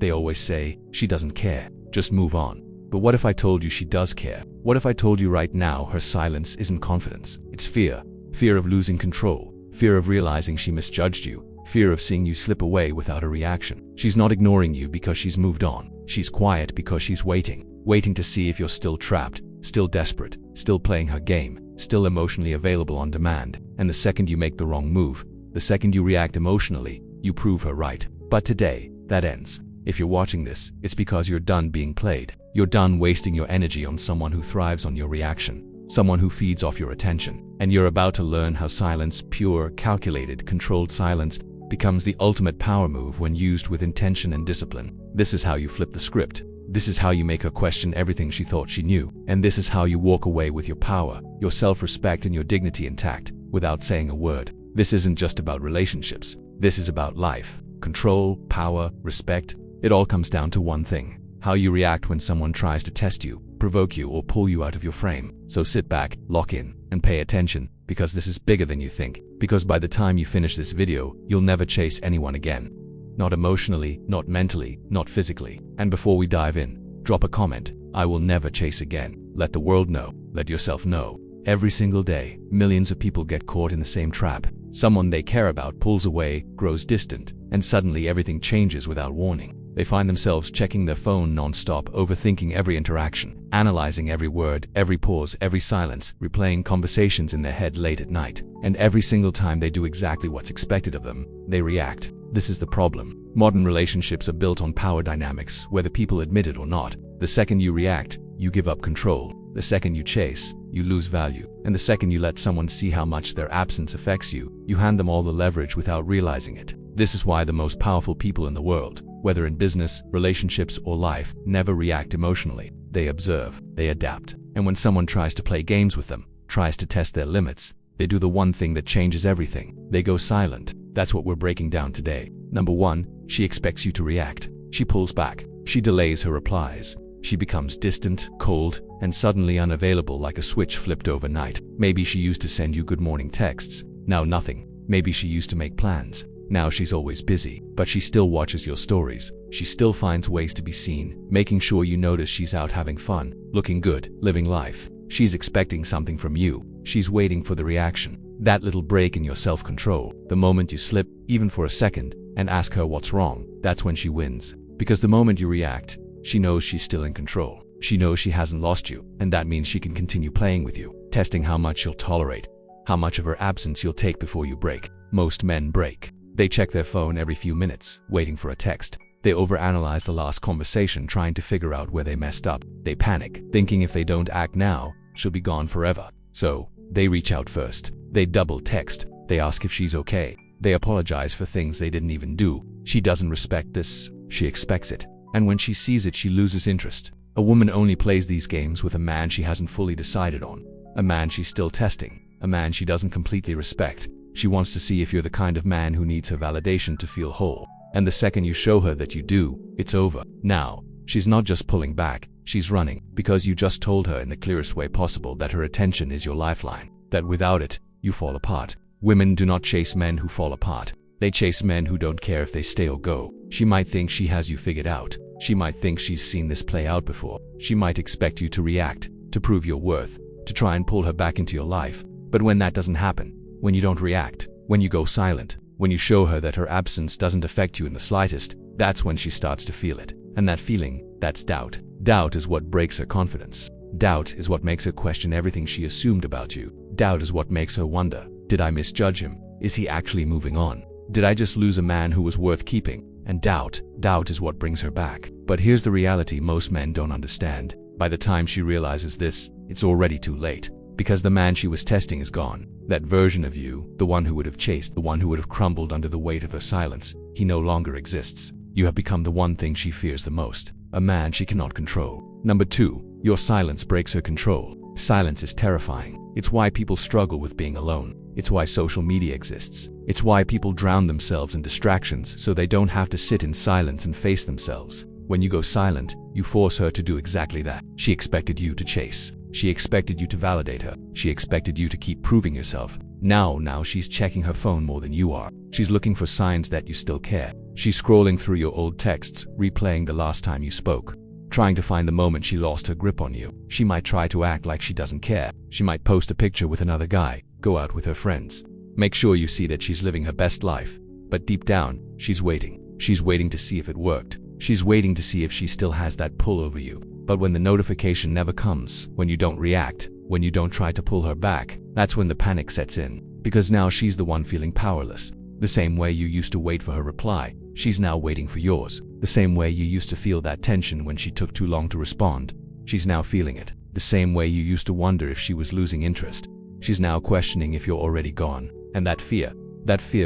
They always say, she doesn't care, just move on. But what if I told you she does care? What if I told you right now her silence isn't confidence? It's fear. Fear of losing control. Fear of realizing she misjudged you. Fear of seeing you slip away without a reaction. She's not ignoring you because she's moved on. She's quiet because she's waiting. Waiting to see if you're still trapped, still desperate, still playing her game, still emotionally available on demand. And the second you make the wrong move, the second you react emotionally, you prove her right. But today, that ends. If you're watching this, it's because you're done being played. You're done wasting your energy on someone who thrives on your reaction, someone who feeds off your attention. And you're about to learn how silence, pure, calculated, controlled silence, becomes the ultimate power move when used with intention and discipline. This is how you flip the script. This is how you make her question everything she thought she knew. And this is how you walk away with your power, your self-respect, and your dignity intact, without saying a word. This isn't just about relationships. This is about life. Control, power, respect. It all comes down to one thing: how you react when someone tries to test you, provoke you, or pull you out of your frame. So sit back, lock in, and pay attention, because this is bigger than you think. Because by the time you finish this video, you'll never chase anyone again. Not emotionally, not mentally, not physically. And before we dive in, drop a comment. I will never chase again. Let the world know. Let yourself know. Every single day, millions of people get caught in the same trap. Someone they care about pulls away, grows distant, and suddenly everything changes without warning. They find themselves checking their phone non-stop, overthinking every interaction, analyzing every word, every pause, every silence, replaying conversations in their head late at night. And every single time they do exactly what's expected of them, they react. This is the problem. Modern relationships are built on power dynamics, whether people admit it or not. The second you react, you give up control. The second you chase, you lose value. And the second you let someone see how much their absence affects you, you hand them all the leverage without realizing it. This is why the most powerful people in the world, whether in business, relationships, or life, never react emotionally. They observe, they adapt. And when someone tries to play games with them, tries to test their limits, they do the one thing that changes everything. They go silent. That's what we're breaking down today. Number 1, she expects you to react. She pulls back. She delays her replies. She becomes distant, cold, and suddenly unavailable, like a switch flipped overnight. Maybe she used to send you good morning texts. Now nothing. Maybe she used to make plans. Now she's always busy. But she still watches your stories. She still finds ways to be seen, making sure you notice she's out having fun, looking good, living life. She's expecting something from you. She's waiting for the reaction. That little break in your self-control. The moment you slip, even for a second, and ask her what's wrong, that's when she wins. Because the moment you react, she knows she's still in control. She knows she hasn't lost you, and that means she can continue playing with you, testing how much you'll tolerate, how much of her absence you'll take before you break. Most men break. They check their phone every few minutes, waiting for a text. They overanalyze the last conversation, trying to figure out where they messed up. They panic, thinking if they don't act now, she'll be gone forever. So, they reach out first. They double text. They ask if she's okay. They apologize for things they didn't even do. She doesn't respect this. She expects it. And when she sees it, she loses interest. A woman only plays these games with a man she hasn't fully decided on. A man she's still testing. A man she doesn't completely respect. She wants to see if you're the kind of man who needs her validation to feel whole. And the second you show her that you do, it's over. Now, she's not just pulling back, she's running, because you just told her in the clearest way possible that her attention is your lifeline, that without it, you fall apart. Women do not chase men who fall apart. They chase men who don't care if they stay or go. She might think she has you figured out. She might think she's seen this play out before. She might expect you to react, to prove your worth, to try and pull her back into your life. But when that doesn't happen, when you don't react, when you go silent, when you show her that her absence doesn't affect you in the slightest, that's when she starts to feel it. And that feeling, that's doubt. Doubt is what breaks her confidence. Doubt is what makes her question everything she assumed about you. Doubt is what makes her wonder, did I misjudge him? Is he actually moving on? Did I just lose a man who was worth keeping? And doubt is what brings her back. But here's the reality most men don't understand. By the time she realizes this, it's already too late. Because the man she was testing is gone. That version of you, the one who would have chased, the one who would have crumbled under the weight of her silence, he no longer exists. You have become the one thing she fears the most. A man she cannot control. Number 2, your silence breaks her control. Silence is terrifying. It's why people struggle with being alone. It's why social media exists. It's why people drown themselves in distractions so they don't have to sit in silence and face themselves. When you go silent, you force her to do exactly that. She expected you to chase. She expected you to validate her. She expected you to keep proving yourself. Now she's checking her phone more than you are. She's looking for signs that you still care. She's scrolling through your old texts, replaying the last time you spoke, trying to find the moment she lost her grip on you. She might try to act like she doesn't care. She might post a picture with another guy, go out with her friends. Make sure you see that she's living her best life. But deep down, she's waiting. She's waiting to see if it worked. She's waiting to see if she still has that pull over you. But when the notification never comes, when you don't react, when you don't try to pull her back, that's when the panic sets in. Because now she's the one feeling powerless. The same way you used to wait for her reply, she's now waiting for yours. The same way you used to feel that tension when she took too long to respond, she's now feeling it. The same way you used to wonder if she was losing interest, she's now questioning if you're already gone. And that fear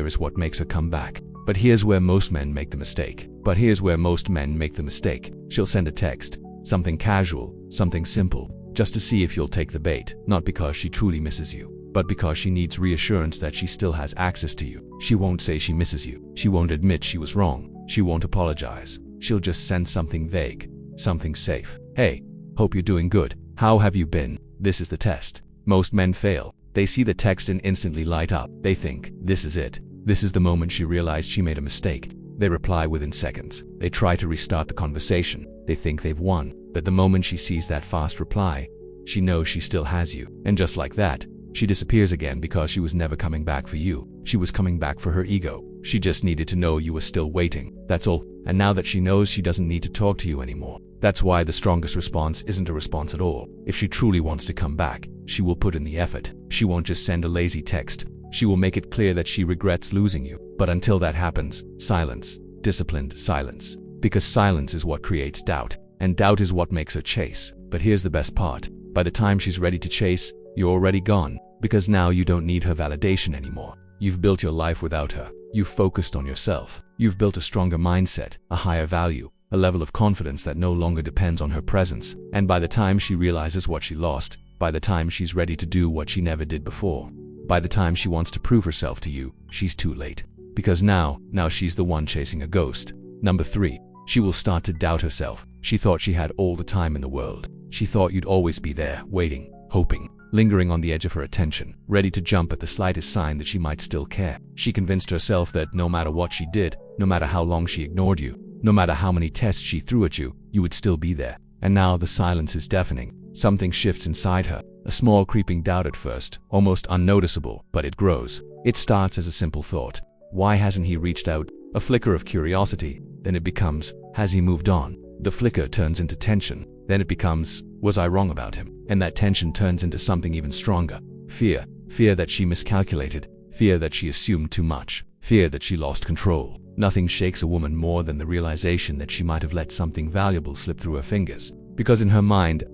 is what makes her come back. But here's where most men make the mistake. She'll send a text, something casual, something simple, just to see if you'll take the bait. Not because she truly misses you, but because she needs reassurance that she still has access to you. She won't say she misses you. She won't admit she was wrong. She won't apologize. She'll just send something vague, something safe. Hey, hope you're doing good. How have you been? This is the test. Most men fail. They see the text and instantly light up. They think, this is it. This is the moment she realized she made a mistake. They reply within seconds. They try to restart the conversation. They think they've won. But the moment she sees that fast reply, she knows she still has you. And just like that, she disappears again because she was never coming back for you. She was coming back for her ego. She just needed to know you were still waiting. That's all. And now that she knows she doesn't need to talk to you anymore. That's why the strongest response isn't a response at all. If she truly wants to come back, she will put in the effort. She won't just send a lazy text. She will make it clear that she regrets losing you. But until that happens, silence. Disciplined silence. Because silence is what creates doubt. And doubt is what makes her chase. But here's the best part. By the time she's ready to chase, you're already gone. Because now you don't need her validation anymore. You've built your life without her. You've focused on yourself. You've built a stronger mindset, a higher value, a level of confidence that no longer depends on her presence. And by the time she realizes what she lost, by the time she's ready to do what she never did before, by the time she wants to prove herself to you, she's too late. Because now she's the one chasing a ghost. Number 3, she will start to doubt herself. She thought she had all the time in the world. She thought you'd always be there, waiting, hoping, lingering on the edge of her attention, ready to jump at the slightest sign that she might still care. She convinced herself that no matter what she did, no matter how long she ignored you, no matter how many tests she threw at you, you would still be there. And now the silence is deafening. Something shifts inside her. A small creeping doubt at first, almost unnoticeable, but it grows. It starts as a simple thought. Why hasn't he reached out? A flicker of curiosity. Then it becomes, has he moved on? The flicker turns into tension. Then it becomes, was I wrong about him? And that tension turns into something even stronger. Fear. Fear that she miscalculated. Fear that she assumed too much. Fear that she lost control. Nothing shakes a woman more than the realization that she might have let something valuable slip through her fingers. Because in her mind,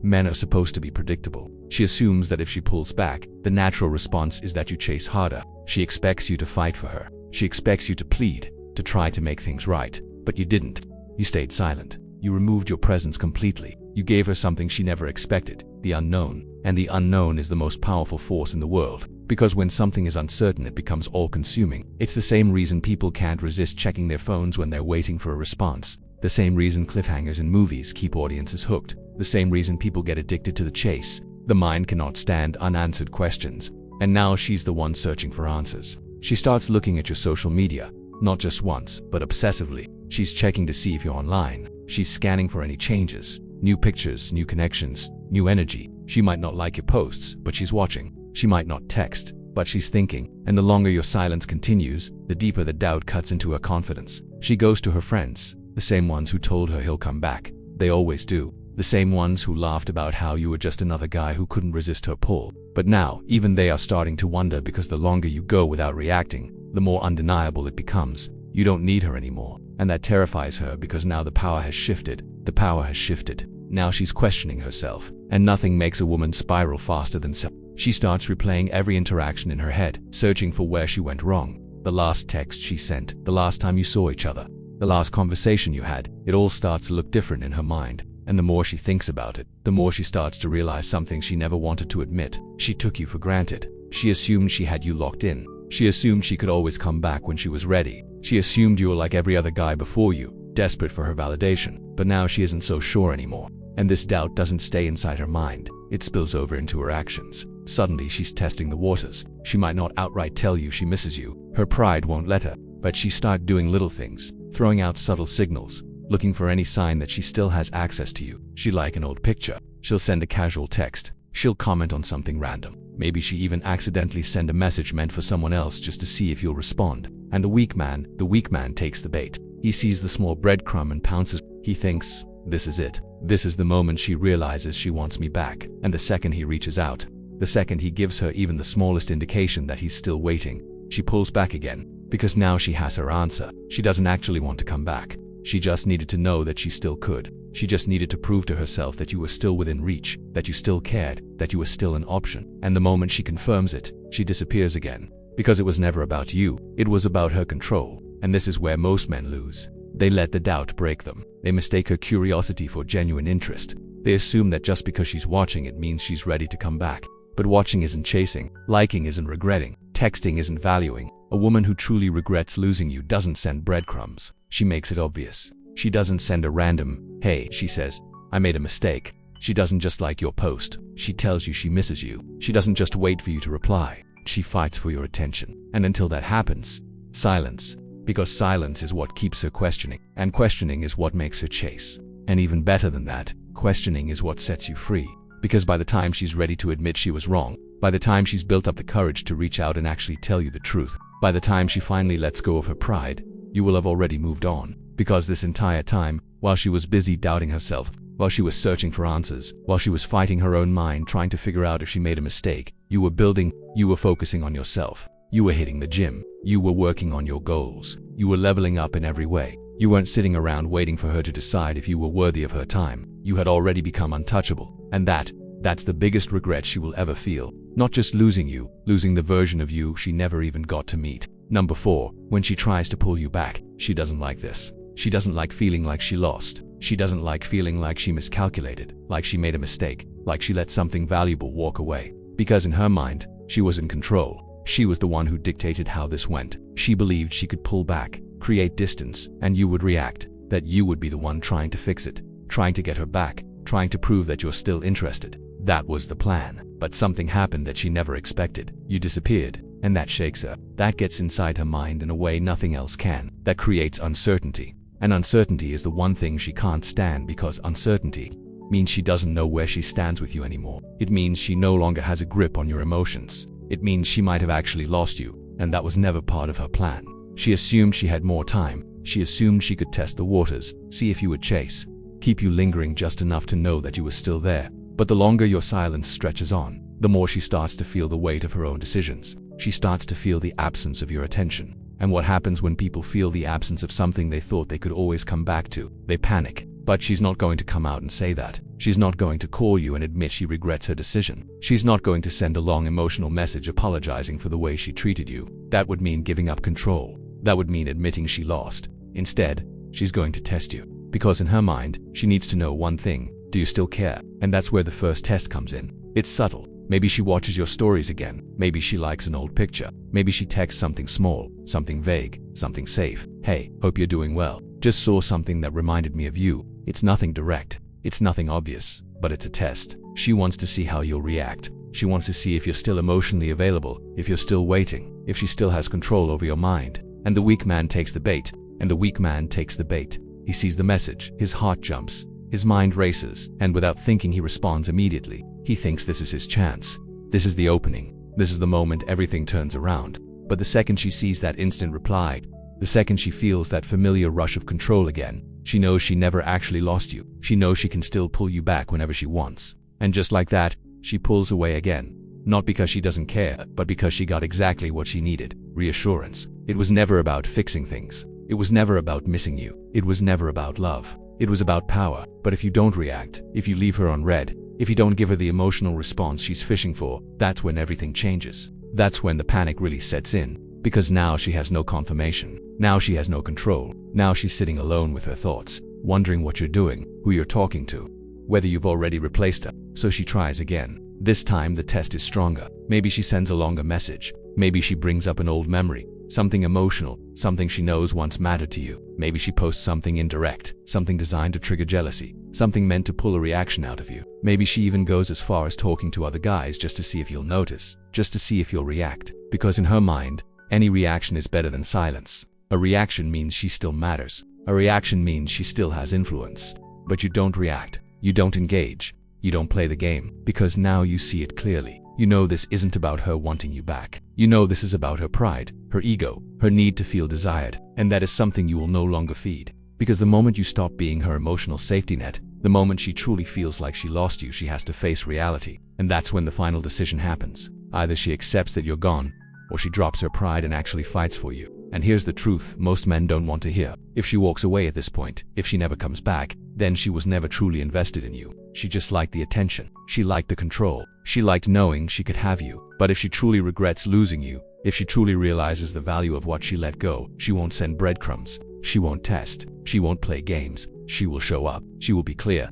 men are supposed to be predictable. She assumes that if she pulls back, the natural response is that you chase harder. She expects you to fight for her. She expects you to plead, to try to make things right. But you didn't. You stayed silent. You removed your presence completely. You gave her something she never expected, the unknown. And the unknown is the most powerful force in the world. Because when something is uncertain, it becomes all-consuming. It's the same reason people can't resist checking their phones when they're waiting for a response. The same reason cliffhangers in movies keep audiences hooked. The same reason people get addicted to the chase. The mind cannot stand unanswered questions. And now she's the one searching for answers. She starts looking at your social media, not just once, but obsessively. She's checking to see if you're online. She's scanning for any changes, new pictures, new connections, new energy. She might not like your posts, but she's watching. She might not text, but she's thinking. And the longer your silence continues, the deeper the doubt cuts into her confidence. She goes to her friends, the same ones who told her he'll come back. They always do. The same ones who laughed about how you were just another guy who couldn't resist her pull. But now, even they are starting to wonder, because the longer you go without reacting, the more undeniable it becomes. You don't need her anymore. And that terrifies her, because now the power has shifted. The power has shifted. Now she's questioning herself. And nothing makes a woman spiral faster than self. She starts replaying every interaction in her head, searching for where she went wrong. The last text she sent, the last time you saw each other, the last conversation you had. It all starts to look different in her mind. And the more she thinks about it, the more she starts to realize something she never wanted to admit. She took you for granted. She assumed she had you locked in. She assumed she could always come back when she was ready. She assumed you were like every other guy before you, desperate for her validation. But now she isn't so sure anymore. And this doubt doesn't stay inside her mind. It spills over into her actions. Suddenly she's testing the waters. She might not outright tell you she misses you. Her pride won't let her. But she starts doing little things, throwing out subtle signals, looking for any sign that she still has access to you. She like an old picture. She'll send a casual text. She'll comment on something random. Maybe she even accidentally send a message meant for someone else just to see if you'll respond. And the weak man takes the bait. He sees the small breadcrumb and pounces. He thinks, this is it. This is the moment she realizes she wants me back. And the second he reaches out, the second he gives her even the smallest indication that he's still waiting, she pulls back again. Because now she has her answer. She doesn't actually want to come back. She just needed to know that she still could. She just needed to prove to herself that you were still within reach, that you still cared, that you were still an option. And the moment she confirms it, she disappears again. Because it was never about you, it was about her control. And this is where most men lose. They let the doubt break them. They mistake her curiosity for genuine interest. They assume that just because she's watching it means she's ready to come back. But watching isn't chasing, liking isn't regretting, texting isn't valuing. A woman who truly regrets losing you doesn't send breadcrumbs. She makes it obvious. She doesn't send a random, hey, she says, I made a mistake. She doesn't just like your post. She tells you she misses you. She doesn't just wait for you to reply. She fights for your attention. And until that happens, silence. Because silence is what keeps her questioning. And questioning is what makes her chase. And even better than that, questioning is what sets you free. Because by the time she's ready to admit she was wrong, by the time she's built up the courage to reach out and actually tell you the truth, by the time she finally lets go of her pride, you will have already moved on. Because this entire time, while she was busy doubting herself, while she was searching for answers, while she was fighting her own mind trying to figure out if she made a mistake, you were building, you were focusing on yourself. You were hitting the gym. You were working on your goals. You were leveling up in every way. You weren't sitting around waiting for her to decide if you were worthy of her time. You had already become untouchable. And that's the biggest regret she will ever feel. Not just losing you, losing the version of you she never even got to meet. Number 4, when she tries to pull you back, she doesn't like this. She doesn't like feeling like she lost. She doesn't like feeling like she miscalculated, like she made a mistake, like she let something valuable walk away. Because in her mind, she was in control. She was the one who dictated how this went. She believed she could pull back, create distance, and you would react, that you would be the one trying to fix it, trying to get her back, trying to prove that you're still interested. That was the plan. But something happened that she never expected. You disappeared, and that shakes her. That gets inside her mind in a way nothing else can. That creates uncertainty. And uncertainty is the one thing she can't stand, because uncertainty means she doesn't know where she stands with you anymore. It means she no longer has a grip on your emotions. It means she might have actually lost you, and that was never part of her plan. She assumed she had more time. She assumed she could test the waters, see if you would chase, keep you lingering just enough to know that you were still there. But the longer your silence stretches on, the more she starts to feel the weight of her own decisions. She starts to feel the absence of your attention. And what happens when people feel the absence of something they thought they could always come back to? They panic. But she's not going to come out and say that. She's not going to call you and admit she regrets her decision. She's not going to send a long emotional message apologizing for the way she treated you. That would mean giving up control. That would mean admitting she lost. Instead, she's going to test you. Because in her mind, she needs to know one thing. Do you still care? And that's where the first test comes in. It's subtle. Maybe she watches your stories again. Maybe she likes an old picture. Maybe she texts something small, something vague, something safe. Hey, hope you're doing well. Just saw something that reminded me of you. It's nothing direct. It's nothing obvious. But it's a test. She wants to see how you'll react. She wants to see if you're still emotionally available, if you're still waiting, if she still has control over your mind. And the weak man takes the bait. And the weak man takes the bait. He sees the message. His heart jumps. His mind races. And without thinking, he responds immediately. He thinks this is his chance. This is the opening. This is the moment everything turns around. But the second she sees that instant reply, the second she feels that familiar rush of control again, she knows she never actually lost you. She knows she can still pull you back whenever she wants. And just like that, she pulls away again. Not because she doesn't care, but because she got exactly what she needed. Reassurance. It was never about fixing things. It was never about missing you. It was never about love. It was about power. But if you don't react, if you leave her on red, if you don't give her the emotional response she's fishing for, that's when everything changes. That's when the panic really sets in. Because now she has no confirmation. Now she has no control. Now she's sitting alone with her thoughts, wondering what you're doing, who you're talking to, whether you've already replaced her. So she tries again. This time the test is stronger. Maybe she sends a longer message. Maybe she brings up an old memory, something emotional, something she knows once mattered to you. Maybe she posts something indirect, something designed to trigger jealousy, something meant to pull a reaction out of you. Maybe she even goes as far as talking to other guys just to see if you'll notice, just to see if you'll react. Because in her mind, any reaction is better than silence. A reaction means she still matters. A reaction means she still has influence. But you don't react. You don't engage. You don't play the game, because now you see it clearly. You know this isn't about her wanting you back. You know this is about her pride, her ego, her need to feel desired, and that is something you will no longer feed. Because the moment you stop being her emotional safety net, the moment she truly feels like she lost you, she has to face reality. And that's when the final decision happens. Either she accepts that you're gone, or she drops her pride and actually fights for you. And here's the truth most men don't want to hear. If she walks away at this point, if she never comes back, then she was never truly invested in you. She just liked the attention. She liked the control. She liked knowing she could have you. But if she truly regrets losing you, if she truly realizes the value of what she let go, she won't send breadcrumbs. She won't test. She won't play games. She will show up. She will be clear.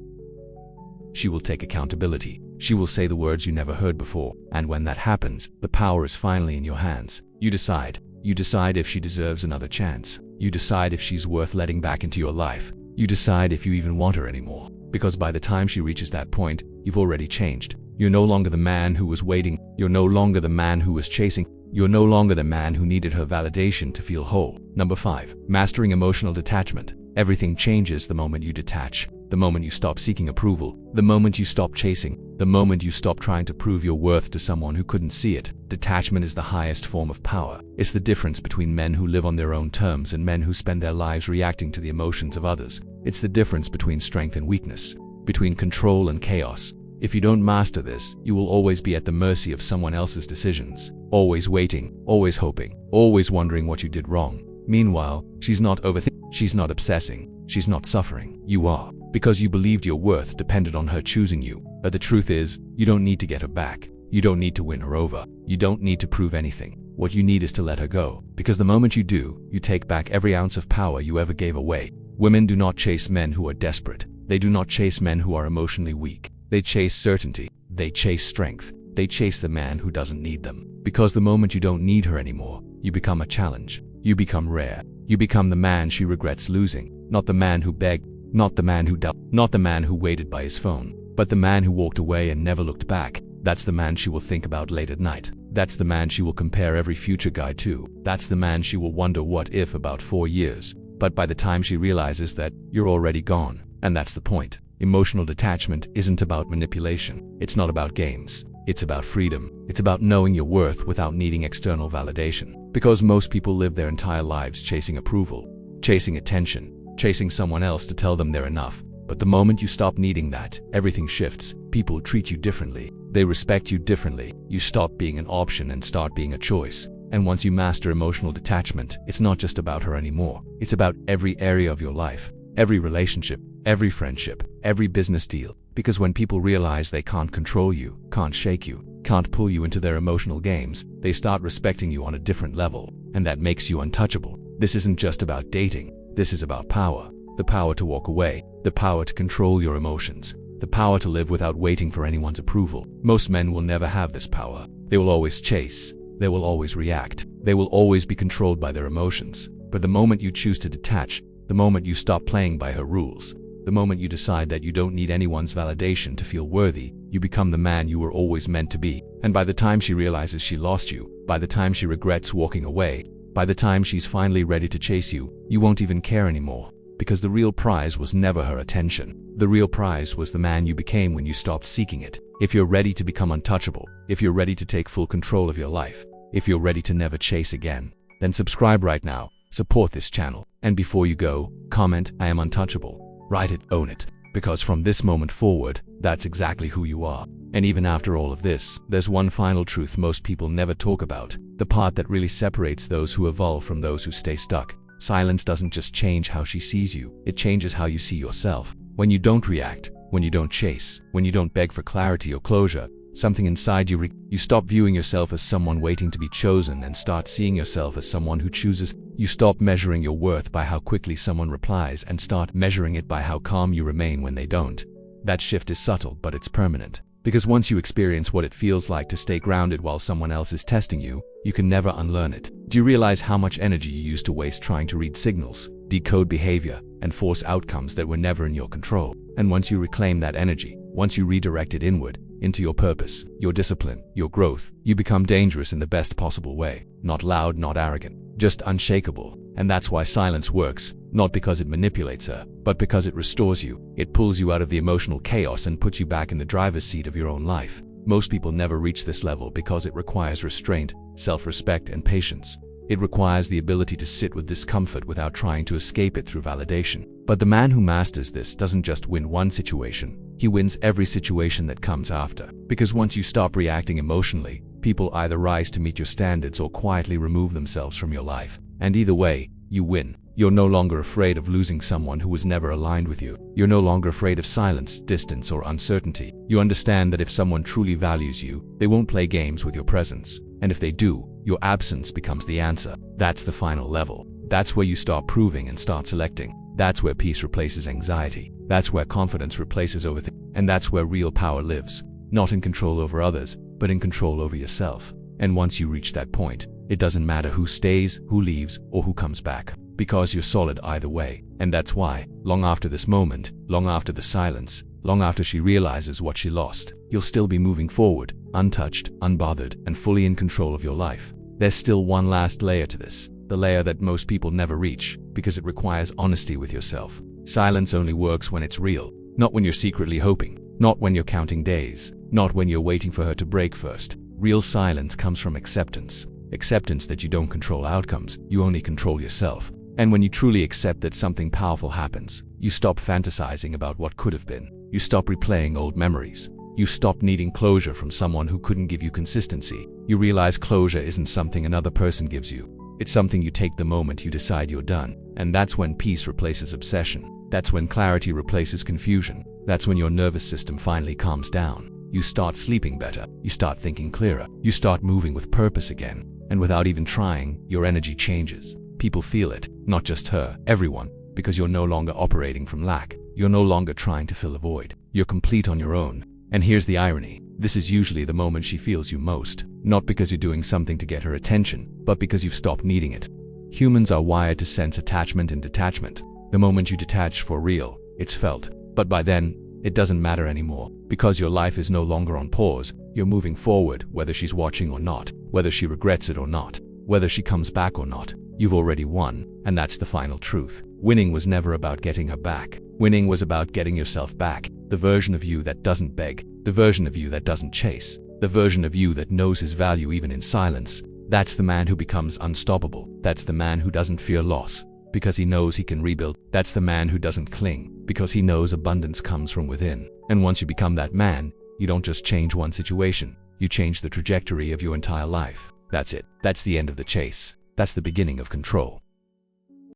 She will take accountability. She will say the words you never heard before. And when that happens, the power is finally in your hands. You decide. You decide if she deserves another chance. You decide if she's worth letting back into your life. You decide if you even want her anymore. Because by the time she reaches that point, you've already changed. You're no longer the man who was waiting. You're no longer the man who was chasing. You're no longer the man who needed her validation to feel whole. Number 5. Mastering emotional detachment. Everything changes the moment you detach. The moment you stop seeking approval. The moment you stop chasing. The moment you stop trying to prove your worth to someone who couldn't see it. Detachment is the highest form of power. It's the difference between men who live on their own terms and men who spend their lives reacting to the emotions of others. It's the difference between strength and weakness, between control and chaos. If you don't master this, you will always be at the mercy of someone else's decisions. Always waiting, always hoping, always wondering what you did wrong. Meanwhile, she's not overthinking, she's not obsessing, she's not suffering. You are. Because you believed your worth depended on her choosing you. But the truth is, you don't need to get her back. You don't need to win her over. You don't need to prove anything. What you need is to let her go. Because the moment you do, you take back every ounce of power you ever gave away. Women do not chase men who are desperate. They do not chase men who are emotionally weak. They chase certainty. They chase strength. They chase the man who doesn't need them. Because the moment you don't need her anymore, you become a challenge. You become rare. You become the man she regrets losing. Not the man who begged. Not the man who not the man who waited by his phone, but the man who walked away and never looked back. That's the man she will think about late at night. That's the man she will compare every future guy to. That's the man she will wonder what if about 4 years. But by the time she realizes that, you're already gone. And that's the point. Emotional detachment isn't about manipulation. It's not about games. It's about freedom. It's about knowing your worth without needing external validation. Because most people live their entire lives chasing approval, chasing attention, chasing someone else to tell them they're enough. But the moment you stop needing that, everything shifts. People treat you differently. They respect you differently. You stop being an option and start being a choice. And once you master emotional detachment, it's not just about her anymore. It's about every area of your life, every relationship, every friendship, every business deal. Because when people realize they can't control you, can't shake you, can't pull you into their emotional games, they start respecting you on a different level. And that makes you untouchable. This isn't just about dating. This is about power. The power to walk away. The power to control your emotions. The power to live without waiting for anyone's approval. Most men will never have this power. They will always chase. They will always react. They will always be controlled by their emotions. But the moment you choose to detach, the moment you stop playing by her rules, the moment you decide that you don't need anyone's validation to feel worthy, you become the man you were always meant to be. And by the time she realizes she lost you, by the time she regrets walking away, by the time she's finally ready to chase you, you won't even care anymore. Because the real prize was never her attention. The real prize was the man you became when you stopped seeking it. If you're ready to become untouchable, if you're ready to take full control of your life, if you're ready to never chase again, then subscribe right now, support this channel, and before you go, comment, "I am untouchable." Write it, own it. Because from this moment forward, that's exactly who you are. And even after all of this, there's one final truth most people never talk about. The part that really separates those who evolve from those who stay stuck. Silence doesn't just change how she sees you, it changes how you see yourself. When you don't react, when you don't chase, when you don't beg for clarity or closure, something inside you stop viewing yourself as someone waiting to be chosen and start seeing yourself as someone who chooses. You stop measuring your worth by how quickly someone replies and start measuring it by how calm you remain when they don't. That shift is subtle, but it's permanent. Because once you experience what it feels like to stay grounded while someone else is testing you, you can never unlearn it. Do you realize how much energy you used to waste trying to read signals, decode behavior, and force outcomes that were never in your control? And once you reclaim that energy, Once you redirect it inward, into your purpose, your discipline, your growth, you become dangerous in the best possible way. Not loud, not arrogant, just unshakable. And that's why silence works, not because it manipulates her, but because it restores you. It pulls you out of the emotional chaos and puts you back in the driver's seat of your own life. Most people never reach this level because it requires restraint, self-respect, and patience. It requires the ability to sit with discomfort without trying to escape it through validation. But the man who masters this doesn't just win one situation, he wins every situation that comes after. Because once you stop reacting emotionally, people either rise to meet your standards or quietly remove themselves from your life. And either way, you win. You're no longer afraid of losing someone who was never aligned with you. You're no longer afraid of silence, distance, or uncertainty. You understand that if someone truly values you, they won't play games with your presence. And if they do, your absence becomes the answer. That's the final level. That's where you start proving and start selecting. That's where peace replaces anxiety. That's where confidence replaces overthinking. And that's where real power lives. Not in control over others, but in control over yourself. And once you reach that point, it doesn't matter who stays, who leaves, or who comes back. Because you're solid either way. And that's why, long after this moment, long after the silence, long after she realizes what she lost, you'll still be moving forward, untouched, unbothered, and fully in control of your life. There's still one last layer to this, the layer that most people never reach, because it requires honesty with yourself. Silence only works when it's real, not when you're secretly hoping, not when you're counting days, not when you're waiting for her to break first. Real silence comes from acceptance. Acceptance that you don't control outcomes, you only control yourself. And when you truly accept that something powerful happens, you stop fantasizing about what could have been. You stop replaying old memories. You stop needing closure from someone who couldn't give you consistency. You realize closure isn't something another person gives you. It's something you take the moment you decide you're done. And that's when peace replaces obsession. That's when clarity replaces confusion. That's when your nervous system finally calms down. You start sleeping better. You start thinking clearer. You start moving with purpose again. And without even trying, your energy changes. People feel it, not just her, everyone, because you're no longer operating from lack. You're no longer trying to fill a void. You're complete on your own. And here's the irony. This is usually the moment she feels you most. Not because you're doing something to get her attention, but because you've stopped needing it. Humans are wired to sense attachment and detachment. The moment you detach for real, it's felt. But by then, it doesn't matter anymore. Because your life is no longer on pause, you're moving forward, whether she's watching or not, whether she regrets it or not, whether she comes back or not. You've already won, and that's the final truth. Winning was never about getting her back. Winning was about getting yourself back. The version of you that doesn't beg, the version of you that doesn't chase, the version of you that knows his value even in silence. That's the man who becomes unstoppable. That's the man who doesn't fear loss, because he knows he can rebuild. That's the man who doesn't cling, because he knows abundance comes from within. And once you become that man, you don't just change one situation, you change the trajectory of your entire life. That's it. That's the end of the chase. That's the beginning of control.